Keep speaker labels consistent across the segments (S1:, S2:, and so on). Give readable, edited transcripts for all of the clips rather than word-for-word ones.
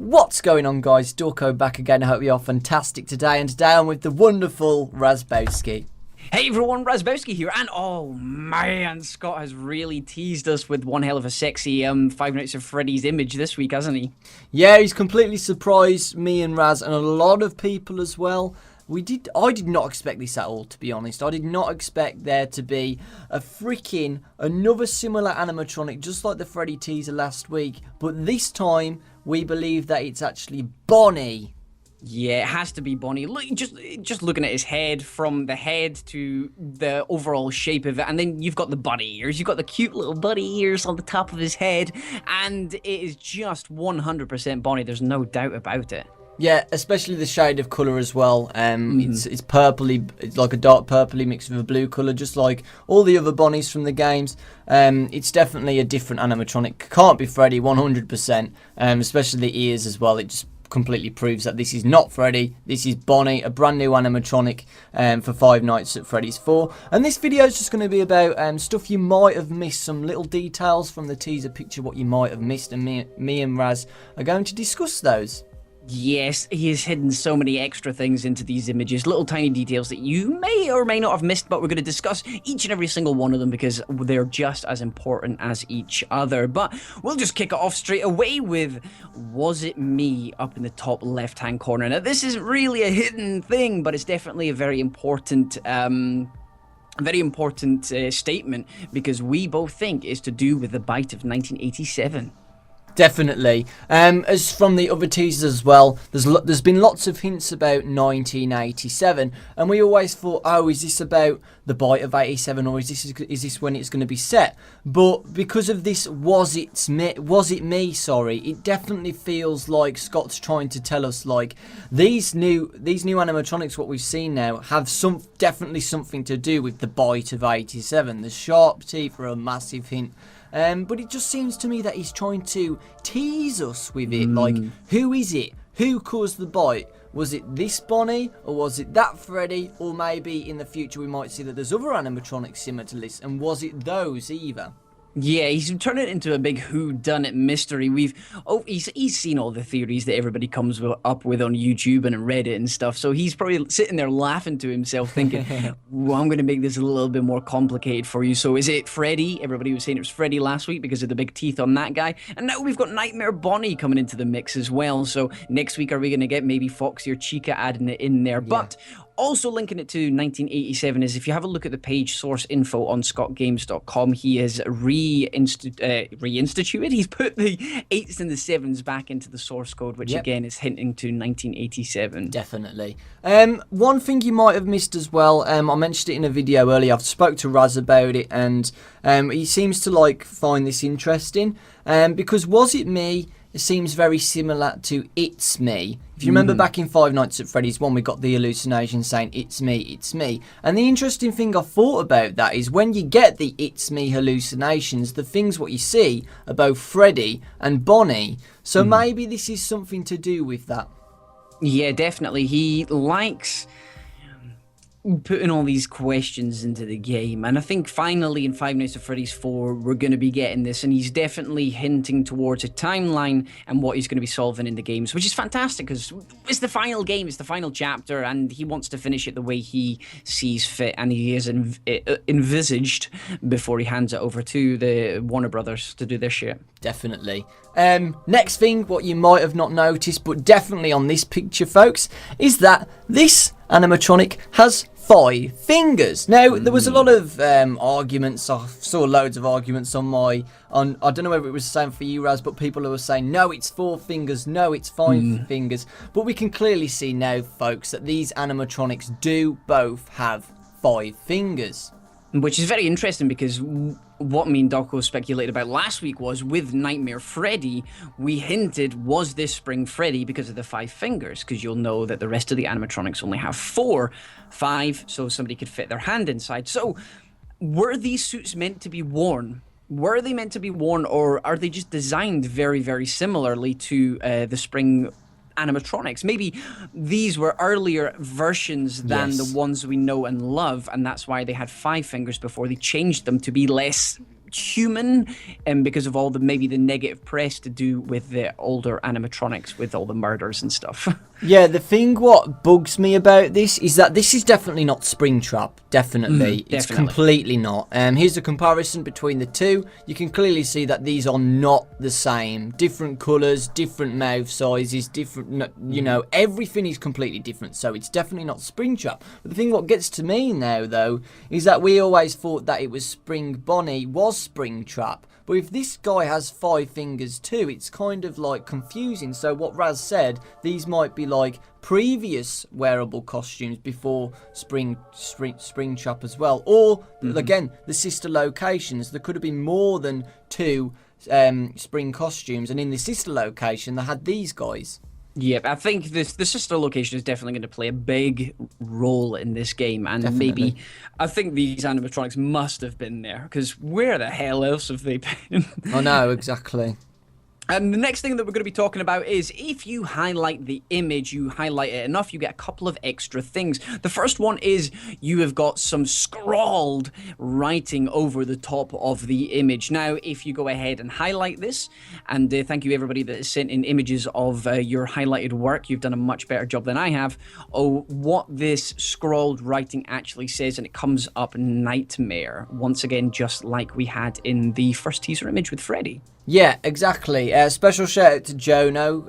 S1: What's going on, guys? Dorko back again. I hope you're fantastic today. And today I'm with the wonderful Razbowski.
S2: Hey everyone, Razbowski here, and oh man, Scott has really teased us with one hell of a sexy Five Nights at Freddy's image this week, hasn't he?
S1: Yeah, he's completely surprised me and Raz and a lot of people as well. I did not expect this at all, to be honest. I did not expect there to be another similar animatronic, just like the Freddy teaser last week. But this time, we believe that it's actually Bonnie.
S2: Yeah, it has to be Bonnie. Look, just looking at his head, from the head to the overall shape of it, and then you've got the bunny ears. You've got the cute little bunny ears on the top of his head, and it is just 100% Bonnie. There's no doubt about it.
S1: Yeah, especially the shade of colour as well. It's purpley, it's like a dark purpley mixed with a blue colour, just like all the other Bonnies from the games. It's definitely a different animatronic. Can't be Freddy, 100%. Especially the ears as well. It just completely proves that this is not Freddy. This is Bonnie, a brand new animatronic for Five Nights at Freddy's 4. And this video is just going to be about stuff you might have missed, some little details from the teaser picture, what you might have missed, and me and Raz are going to discuss those.
S2: Yes, he has hidden so many extra things into these images, little tiny details that you may or may not have missed, but we're going to discuss each and every single one of them because they're just as important as each other. But we'll just kick it off straight away with, was it me, up in the top left-hand corner? Now, this isn't really a hidden thing, but it's definitely a very important statement because we both think it's to do with the bite of 1987.
S1: Definitely. As from the other teasers as well, there's been lots of hints about 1987, and we always thought, oh, is this about the bite of 87, or is this when it's going to be set? But because of this, was it me? Sorry, it definitely feels like Scott's trying to tell us like these new animatronics, what we've seen now, have definitely something to do with the bite of 87. The sharp teeth are a massive hint. But it just seems to me that he's trying to tease us with it. Like, who is it? Who caused the bite? Was it this Bonnie? Or was it that Freddy? Or maybe in the future we might see that there's other animatronics similar to this. And was it those either?
S2: Yeah, he's turned it into a big whodunit mystery. He's seen all the theories that everybody comes up with on YouTube and Reddit and stuff. So he's probably sitting there laughing to himself, thinking, well, I'm going to make this a little bit more complicated for you. So is it Freddy? Everybody was saying it was Freddy last week because of the big teeth on that guy. And now we've got Nightmare Bonnie coming into the mix as well. So next week, are we going to get maybe Foxy or Chica adding it in there? Yeah. But also linking it to 1987 is if you have a look at the page source info on scottgames.com, he has reinstituted. He's put the 8s and the 7s back into the source code, which again is hinting to 1987.
S1: Definitely. One thing you might have missed as well, I mentioned it in a video earlier. I've spoke to Raz about it, and he seems to find this interesting. Because was it me? It seems very similar to It's Me. If you remember back in Five Nights at Freddy's 1, we got the hallucination saying, it's me, it's me. And the interesting thing I thought about that is when you get the It's Me hallucinations, the things what you see are both Freddy and Bonnie. So maybe this is something to do with that.
S2: Yeah, definitely. He likes putting all these questions into the game, and I think finally in Five Nights at Freddy's 4 we're going to be getting this, and he's definitely hinting towards a timeline and what he's going to be solving in the games, which is fantastic because it's the final game, it's the final chapter, and he wants to finish it the way he sees fit, and he has envisaged before he hands it over to the Warner Brothers to do their shit.
S1: Definitely. Next thing, what you might have not noticed, but definitely on this picture, folks, is that this animatronic has 5 fingers. Now, there was a lot of arguments. I saw loads of arguments on I don't know whether it was the same for you, Raz, but people who were saying, no, it's 4 fingers, no, it's 5 fingers. But we can clearly see now, folks, that these animatronics do both have 5 fingers.
S2: Which is very interesting because what me and Doco speculated about last week was with Nightmare Freddy, we hinted, was this Spring Freddy because of the 5 fingers? Because you'll know that the rest of the animatronics only have 5, so somebody could fit their hand inside. So were these suits meant to be worn? Were they meant to be worn, or are they just designed very, very similarly to the Spring animatronics? Maybe these were earlier versions than the ones we know and love, and that's why they had 5 fingers before they changed them to be less human, and because of all the maybe the negative press to do with the older animatronics with all the murders and stuff.
S1: Yeah, the thing what bugs me about this is that this is definitely not Springtrap. Definitely. It's completely not. Here's a comparison between the two. You can clearly see that these are not the same. Different colours, different mouth sizes, different, you know, everything is completely different. So it's definitely not Springtrap. But the thing what gets to me now, though, is that we always thought that it was Spring Bonnie was Springtrap. But if this guy has 5 fingers too, it's kind of like confusing. So what Raz said, these might be like previous wearable costumes before Springtrap as well. Or, again, the sister locations. There could have been more than 2 spring costumes. And in the sister location, they had these guys.
S2: Yep, I think the sister location is definitely going to play a big role in this game, and maybe I think these animatronics must have been there, because where the hell else have they been?
S1: I know, exactly.
S2: And the next thing that we're going to be talking about is if you highlight the image, you highlight it enough, you get a couple of extra things. The first one is you have got some scrawled writing over the top of the image. Now, if you go ahead and highlight this, and thank you everybody that has sent in images of your highlighted work, you've done a much better job than I have. Oh, what this scrawled writing actually says, and it comes up nightmare. Once again, just like we had in the first teaser image with Freddy.
S1: Yeah, exactly. Special shout out to Jono,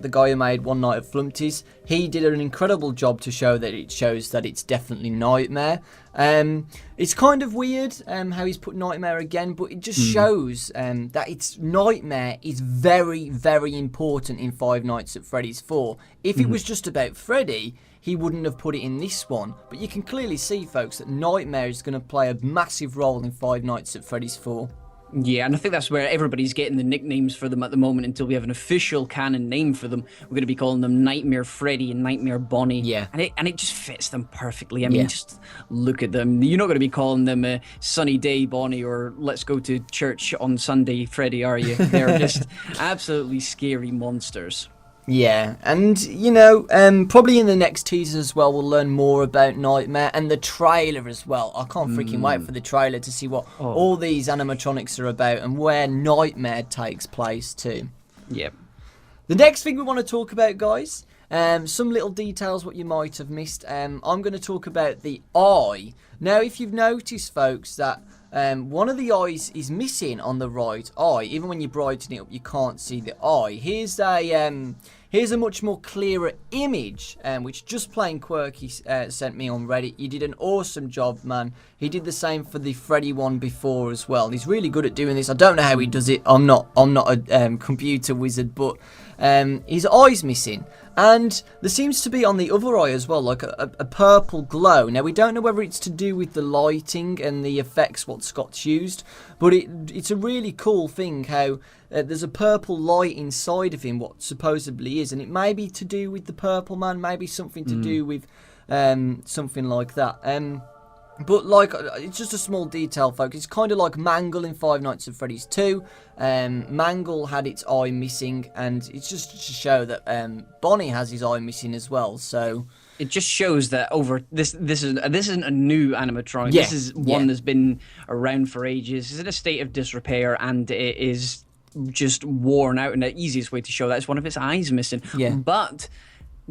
S1: the guy who made One Night at Flumpty's. He did an incredible job to show that it shows that it's definitely Nightmare. It's kind of weird how he's put Nightmare again, but it just shows that it's Nightmare is very, very important in Five Nights at Freddy's 4. If it was just about Freddy, he wouldn't have put it in this one. But you can clearly see, folks, that Nightmare is going to play a massive role in Five Nights at Freddy's 4.
S2: Yeah, and I think that's where everybody's getting the nicknames for them at the moment until we have an official canon name for them. We're going to be calling them Nightmare Freddy and Nightmare Bonnie.
S1: Yeah.
S2: And it just fits them perfectly. I mean, just look at them. You're not going to be calling them Sunny Day Bonnie or Let's Go to Church on Sunday Freddy, are you? They're just absolutely scary monsters.
S1: Yeah, and, you know, probably in the next teaser as well, we'll learn more about Nightmare and the trailer as well. I can't freaking wait for the trailer to see what all these animatronics are about and where Nightmare takes place too.
S2: Yep.
S1: The next thing we want to talk about, guys, some little details what you might have missed. I'm going to talk about the eye. Now, if you've noticed, folks, that one of the eyes is missing on the right eye. Even when you brighten it up, you can't see the eye. Here's a much more clearer image, which JustPlainQuirky sent me on Reddit. You did an awesome job, man. He did the same for the Freddy one before as well. He's really good at doing this. I don't know how he does it. I'm not a computer wizard, but his eye's missing. And there seems to be on the other eye as well, like a purple glow. Now, we don't know whether it's to do with the lighting and the effects what Scott's used, but it's a really cool thing how there's a purple light inside of him, what supposedly is, and it may be to do with the Purple Man, maybe something to do with something like that. But, like, it's just a small detail, folks. It's kind of like Mangle in Five Nights at Freddy's 2. Mangle had its eye missing, and it's just to show that Bonnie has his eye missing as well, so...
S2: It just shows that this isn't a new animatronic. Yeah. This is one that's been around for ages. It's in a state of disrepair, and it is just worn out, and the easiest way to show that is one of its eyes missing.
S1: Yeah.
S2: But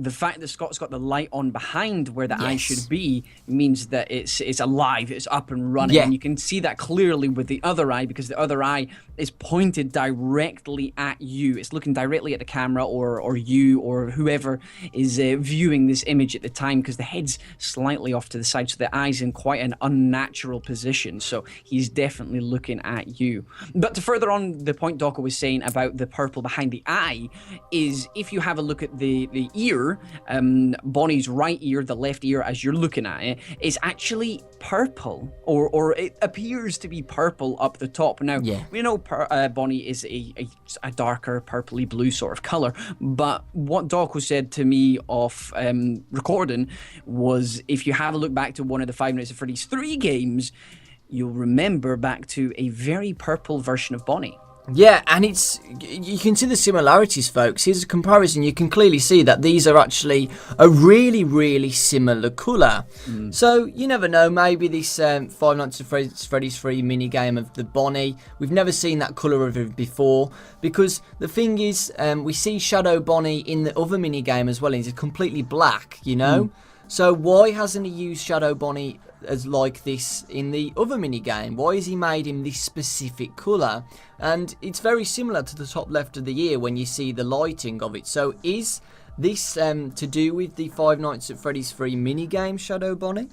S2: the fact that Scott's got the light on behind where the eye should be means that it's alive, it's up and running. Yeah. And you can see that clearly with the other eye, because the other eye is pointed directly at you. It's looking directly at the camera or you or whoever is viewing this image at the time, because the head's slightly off to the side, so the eye's in quite an unnatural position. So he's definitely looking at you. But to further on the point Doco was saying about the purple behind the eye, is if you have a look at the ear, Bonnie's right ear, the left ear as you're looking at it, is actually purple, or it appears to be purple up the top. Now, we know Bonnie is a darker purpley blue sort of color, but what Doco said to me off recording was, if you have a look back to one of the Five Nights at Freddy's 3 games, you'll remember back to a very purple version of Bonnie.
S1: Yeah, and you can see the similarities, folks. Here's a comparison. You can clearly see that these are actually a really, really similar colour. So you never know. Maybe this Five Nights at Freddy's 3 mini game of the Bonnie, we've never seen that colour of it before. Because the thing is, we see Shadow Bonnie in the other mini game as well, and it's completely black. You know. So why hasn't he used Shadow Bonnie as like this in the other mini game? Why has he made him this specific colour? And it's very similar to the top left of the ear when you see the lighting of it. So is this to do with the Five Nights at Freddy's 3 mini game, Shadow Bonnie?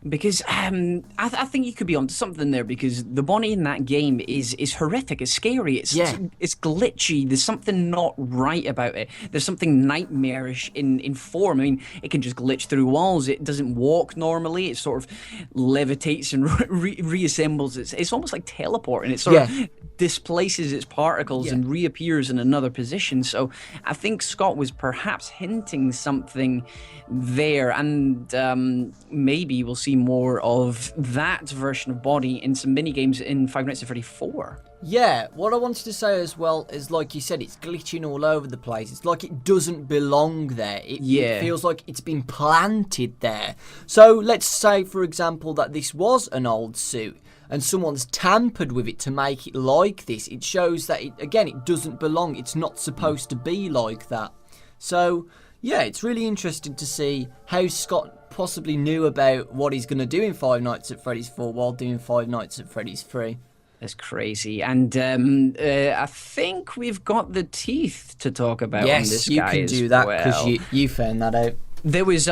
S2: Because I think you could be onto something there, because the Bonnie in that game is horrific, it's scary, it's glitchy, there's something not right about it, there's something nightmarish in form. I mean, it can just glitch through walls, it doesn't walk normally, it sort of levitates and reassembles, it's almost like teleporting, it sort of displaces its particles and reappears in another position. So I think Scott was perhaps hinting something there, and maybe we'll see more of that version of Bonnie in some mini games in Five Nights at Freddy 4.
S1: Yeah, what I wanted to say as well is, like you said, it's glitching all over the place. It's like it doesn't belong there. It feels like it's been planted there. So let's say, for example, that this was an old suit and someone's tampered with it to make it like this. It shows that, it doesn't belong. It's not supposed to be like that. So, yeah, it's really interesting to see how Scott possibly knew about what he's going to do in Five Nights at Freddy's 4 while doing Five Nights at Freddy's 3.
S2: That's crazy. And I think we've got the teeth to talk about on this guy.
S1: Yes, you can do that because you found that out.
S2: There was,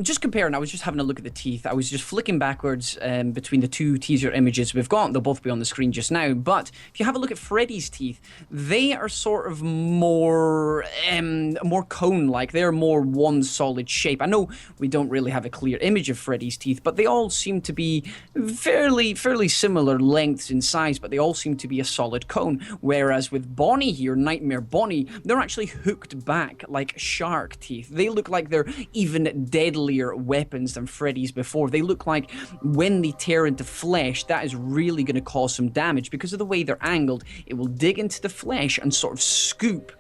S2: just comparing, I was just having a look at the teeth. I was just flicking backwards between the two teaser images we've got. They'll both be on the screen just now. But if you have a look at Freddy's teeth, they are sort of more cone-like. They're more one solid shape. I know we don't really have a clear image of Freddy's teeth, but they all seem to be fairly similar lengths in size, but they all seem to be a solid cone. Whereas with Bonnie here, Nightmare Bonnie, they're actually hooked back like shark teeth. They look like they're even deadlier weapons than Freddy's before. They look like when they tear into flesh, that is really going to cause some damage because of the way they're angled. It will dig into the flesh and sort of scoop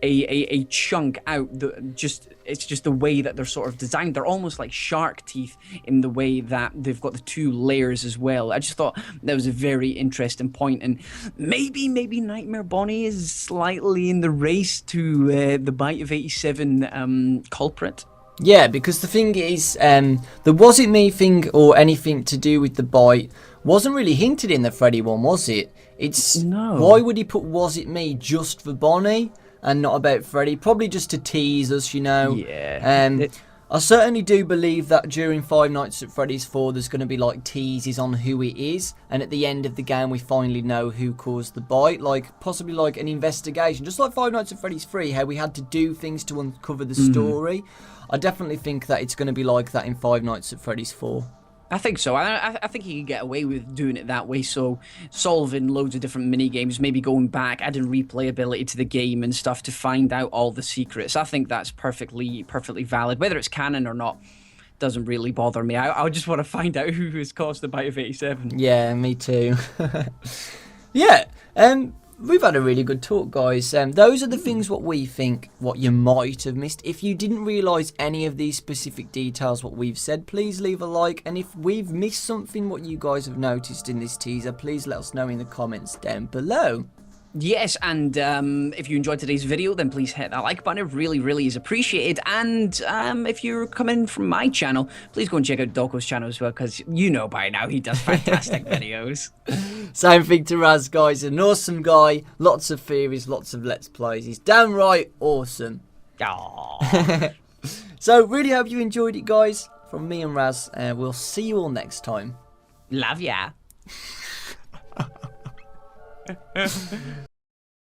S2: a chunk out. It's just the way that they're sort of designed. They're almost like shark teeth in the way that they've got the two layers as well. I just thought that was a very interesting point, and maybe Nightmare Bonnie is slightly in the race to the Bite of 87 culprit.
S1: Yeah, because the thing is, the Was It Me thing or anything to do with the bite wasn't really hinted in the Freddy one, was it? No. Why would he put Was It Me just for Bonnie and not about Freddy? Probably just to tease us, you know.
S2: Yeah.
S1: I certainly do believe that during Five Nights at Freddy's 4 there's going to be like teases on who it is, and at the end of the game we finally know who caused the bite, like possibly like an investigation, just like Five Nights at Freddy's 3, how we had to do things to uncover the story. I definitely think that it's going to be like that in Five Nights at Freddy's 4.
S2: I think so. I think you can get away with doing it that way. So solving loads of different mini games, maybe going back, adding replayability to the game and stuff to find out all the secrets. I think that's perfectly valid. Whether it's canon or not doesn't really bother me. I just want to find out who has caused the Bite of 87.
S1: Yeah, me too. Yeah. We've had a really good talk, guys. Those are the things what we think, what you might have missed. If you didn't realise any of these specific details, what we've said, please leave a like. And if we've missed something what you guys have noticed in this teaser, please let us know in the comments down below.
S2: Yes, and if you enjoyed today's video, then please hit that like button. It really is appreciated. And if you're coming from my channel, please go and check out Doko's channel as well, because you know by now he does fantastic videos.
S1: Same thing to Raz, guys. An awesome guy. Lots of theories, lots of Let's Plays. He's downright awesome.
S2: Aww.
S1: So, really hope you enjoyed it, guys. From me and Raz, we'll see you all next time.
S2: Love ya.